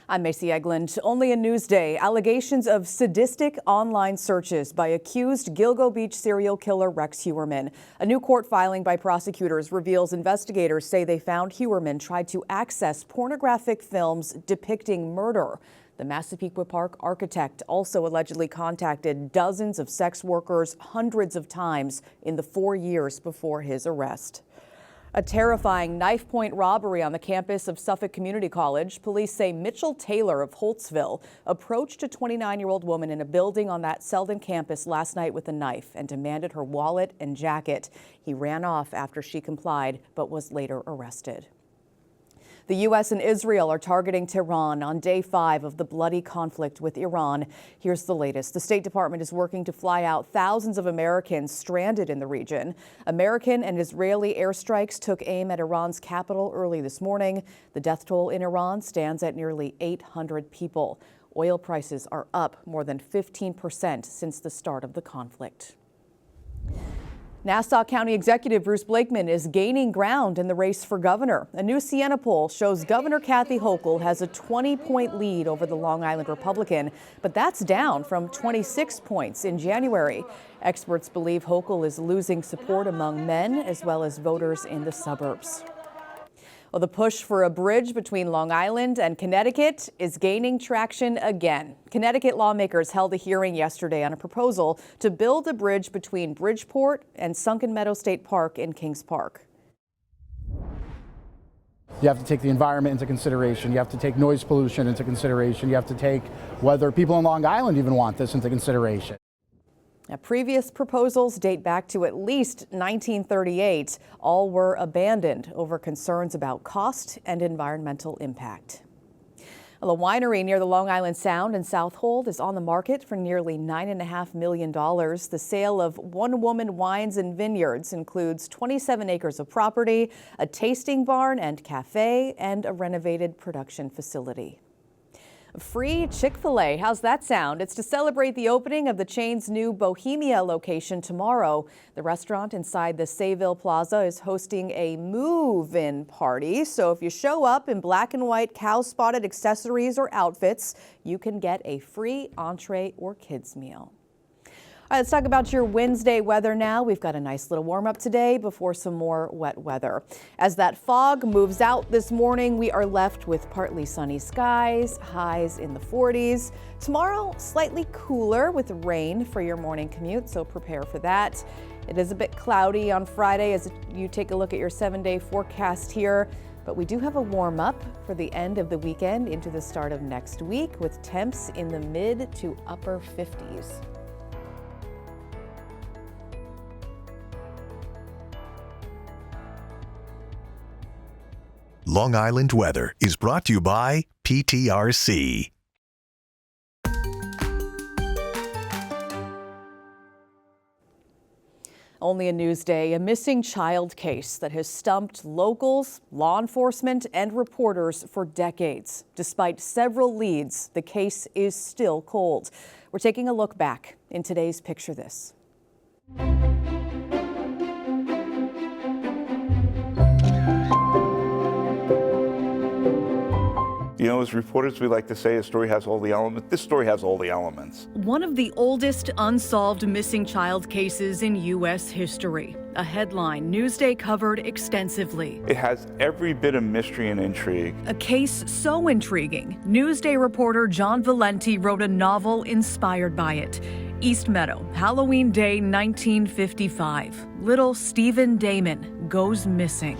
I'm Macy Eglund. Only a Newsday. Allegations of sadistic online searches by accused Gilgo Beach serial killer Rex Heuermann. A new court filing by prosecutors reveals investigators say they found Heuermann tried to access pornographic films depicting murder. The Massapequa Park architect also allegedly contacted dozens of sex workers hundreds of times in the 4 years before his arrest. A terrifying knife-point robbery on the campus of Suffolk Community College. Police say Mitchell Taylor of Holtzville approached a 29-year-old woman in a building on that Selden campus last night with a knife and demanded her wallet and jacket. He ran off after she complied, but was later arrested. The U.S. and Israel are targeting Tehran on day 5 of the bloody conflict with Iran. Here's the latest. The State Department is working to fly out thousands of Americans stranded in the region. American and Israeli airstrikes took aim at Iran's capital early this morning. The death toll in Iran stands at nearly 800 people. Oil prices are up more than 15% since the start of the conflict. Nassau County Executive Bruce Blakeman is gaining ground in the race for governor. A new Siena poll shows Governor Kathy Hochul has a 20-point lead over the Long Island Republican, but that's down from 26 points in January. Experts believe Hochul is losing support among men as well as voters in the suburbs. Well, the push for a bridge between Long Island and Connecticut is gaining traction again. Connecticut lawmakers held a hearing yesterday on a proposal to build a bridge between Bridgeport and Sunken Meadow State Park in Kings Park. You have to take the environment into consideration. You have to take noise pollution into consideration. You have to take whether people in Long Island even want this into consideration. Now, previous proposals date back to at least 1938. All were abandoned over concerns about cost and environmental impact. Well, a winery near the Long Island Sound in South Hold is on the market for nearly $9.5 million. The sale of One Woman Wines and Vineyards includes 27 acres of property, a tasting barn and cafe, and a renovated production facility. Free Chick-fil-A. How's that sound? It's to celebrate the opening of the chain's new Bohemia location tomorrow. The restaurant inside the Sayville Plaza is hosting a move-in party. So if you show up in black and white cow-spotted accessories or outfits, you can get a free entree or kids meal. All right, let's talk about your Wednesday weather now. We've got a nice little warm up today before some more wet weather. As that fog moves out this morning, we are left with partly sunny skies, highs in the 40s. Tomorrow, slightly cooler with rain for your morning commute, so prepare for that. It is a bit cloudy on Friday as you take a look at your 7-day forecast here. But we do have a warm up for the end of the weekend into the start of next week with temps in the mid to upper 50s. Long Island weather is brought to you by PTRC. Only a Newsday, a missing child case that has stumped locals, law enforcement, and reporters for decades. Despite several leads, the case is still cold. We're taking a look back in today's Picture This. You know, as reporters, we like to say a story has all the elements. This story has all the elements. One of the oldest unsolved missing child cases in U.S. history. A headline Newsday covered extensively. It has every bit of mystery and intrigue. A case so intriguing, Newsday reporter John Valenti wrote a novel inspired by it. East Meadow, Halloween Day 1955. Little Stephen Damman goes missing.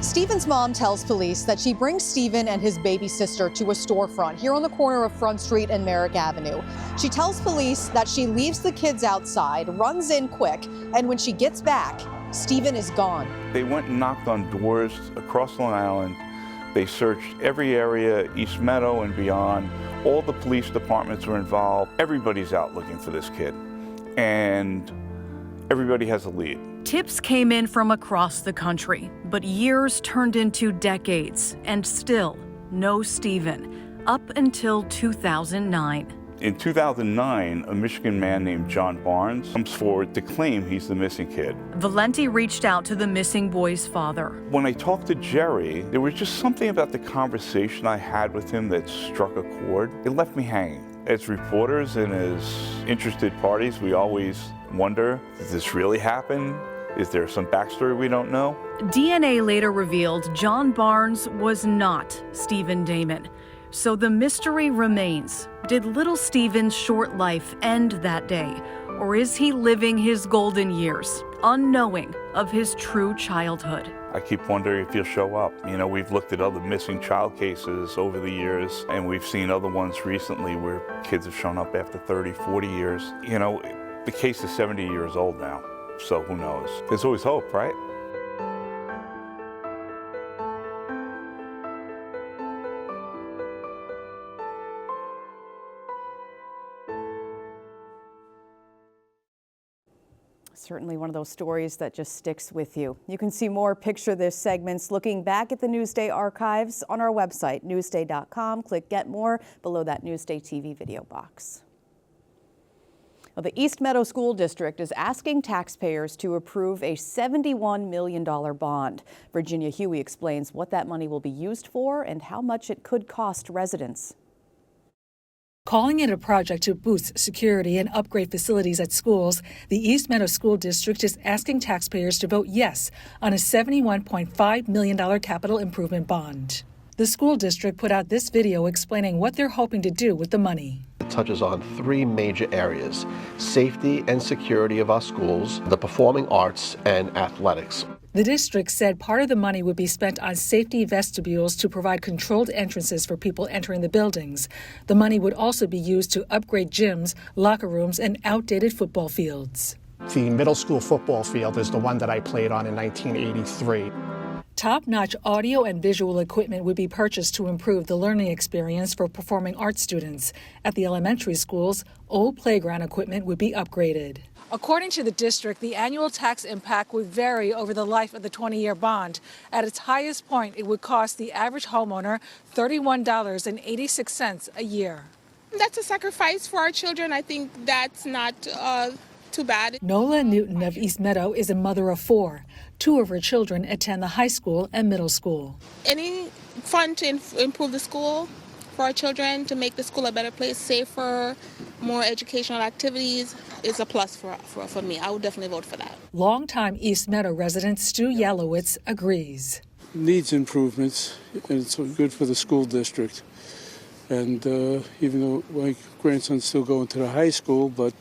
Stephen's mom tells police that she brings Stephen and his baby sister to a storefront here on the corner of Front Street and Merrick Avenue. She tells police that she leaves the kids outside, runs in quick, and when she gets back, Stephen is gone. They went and knocked on doors across Long Island. They searched every area, East Meadow and beyond. All the police departments were involved. Everybody's out looking for this kid, and everybody has a lead. Tips came in from across the country, but years turned into decades, and still no Stephen, up until 2009. In 2009, a Michigan man named John Barnes comes forward to claim he's the missing kid. Valenti reached out to the missing boy's father. When I talked to Jerry, there was just something about the conversation I had with him that struck a chord. It left me hanging. As reporters and as interested parties, we always wonder, did this really happen? Is there some backstory we don't know? DNA later revealed John Barnes was not Stephen Damman. So the mystery remains. Did little Stephen's short life end that day? Or is he living his golden years, unknowing of his true childhood? I keep wondering if he'll show up. You know, we've looked at other missing child cases over the years, and we've seen other ones recently where kids have shown up after 30, 40 years. You know, the case is 70 years old now, so who knows? There's always hope, right? Certainly one of those stories that just sticks with you. You can see more Picture This segments looking back at the Newsday archives on our website, newsday.com. Click Get More below that Newsday TV video box. Well, the East Meadow School District is asking taxpayers to approve a $71 million bond. Virginia Huey explains what that money will be used for and how much it could cost residents. Calling it a project to boost security and upgrade facilities at schools, the East Meadow School District is asking taxpayers to vote yes on a $71.5 million capital improvement bond. The school district put out this video explaining what they're hoping to do with the money. It touches on three major areas: safety and security of our schools, the performing arts, and athletics. The district said part of the money would be spent on safety vestibules to provide controlled entrances for people entering the buildings. The money would also be used to upgrade gyms, locker rooms, and outdated football fields. The middle school football field is the one that I played on in 1983. Top-notch audio and visual equipment would be purchased to improve the learning experience for performing arts students. At the elementary schools, old playground equipment would be upgraded. According to the district, the annual tax impact would vary over the life of the 20-year bond. At its highest point, it would cost the average homeowner $31.86 a year. That's a sacrifice for our children. I think that's not too bad. Nola Newton of East Meadow is a mother of four. Two of her children attend the high school and middle school. Any fund to improve the school for our children, to make the school a better place, safer, more educational activities, is a plus for me. I would definitely vote for that. Longtime East Meadow resident Stu Yalowitz agrees. Needs improvements, and it's good for the school district. And even though my grandson's still going to the high school, but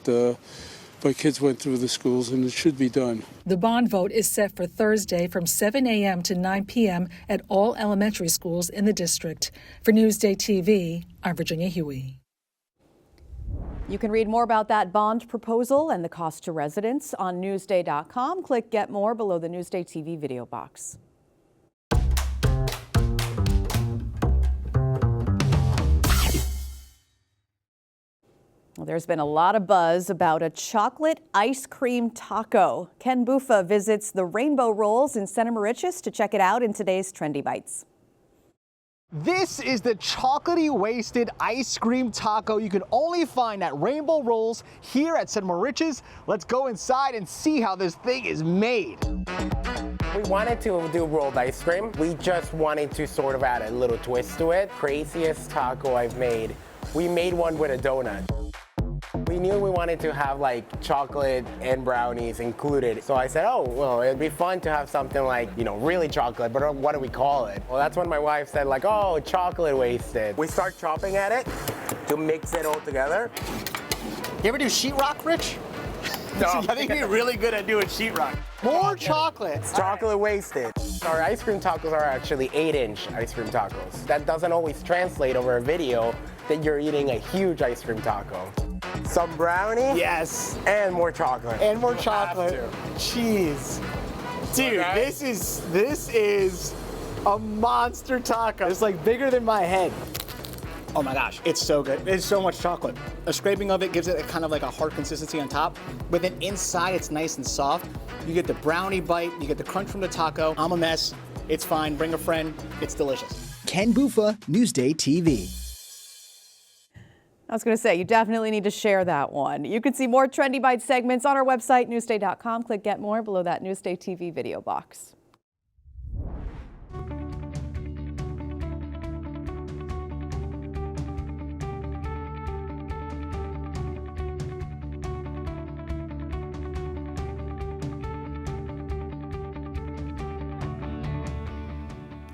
my kids went through the schools, and it should be done. The bond vote is set for Thursday from 7 a.m. to 9 p.m. at all elementary schools in the district. For Newsday TV, I'm Virginia Huey. You can read more about that bond proposal and the cost to residents on Newsday.com. Click Get More below the Newsday TV video box. Well, there's been a lot of buzz about a chocolate ice cream taco. Ken Buffa visits the Rainbow Rolls in Center Moriches to check it out in today's Trendy Bites. This is the chocolatey wasted ice cream taco you can only find at Rainbow Rolls here at Center Moriches. Let's go inside and see how this thing is made. We wanted to do rolled ice cream. We just wanted to sort of add a little twist to it. Craziest taco I've made. We made one with a donut. We knew we wanted to have like chocolate and brownies included. So I said, oh, well, it'd be fun to have something like, you know, really chocolate, but what do we call it? Well, that's when my wife said like, oh, chocolate wasted. We start chopping at it to mix it all together. You ever do sheetrock, Rich? No. I think you're really good at doing sheetrock. More chocolate. It's chocolate wasted. Our ice cream tacos are actually 8-inch ice cream tacos. That doesn't always translate over a video that you're eating a huge ice cream taco. Some brownie. Yes. And more chocolate. And more chocolate. Cheese. Dude, okay. This is a monster taco. It's like bigger than my head. Oh my gosh, it's so good. It's so much chocolate. A scraping of it gives it a kind of like a hard consistency on top, but then inside it's nice and soft. You get the brownie bite, you get the crunch from the taco. I'm a mess. It's fine. Bring a friend. It's delicious. Ken Buffa, Newsday TV. I was going to say, you definitely need to share that one. You can see more Trendy Bites segments on our website, newsday.com. Click Get More below that Newsday TV video box.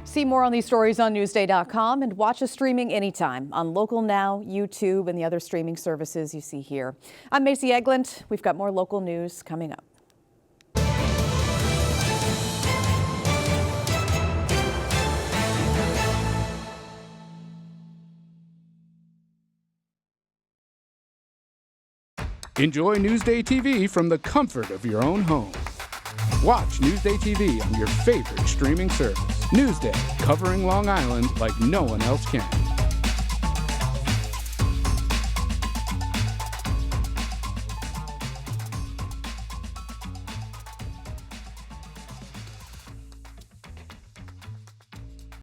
See more on these stories on Newsday.com and watch us streaming anytime on Local Now, YouTube, and the other streaming services you see here. I'm Macy Eglint. We've got more local news coming up. Enjoy Newsday TV from the comfort of your own home. Watch Newsday TV on your favorite streaming service. Newsday, covering Long Island like no one else can.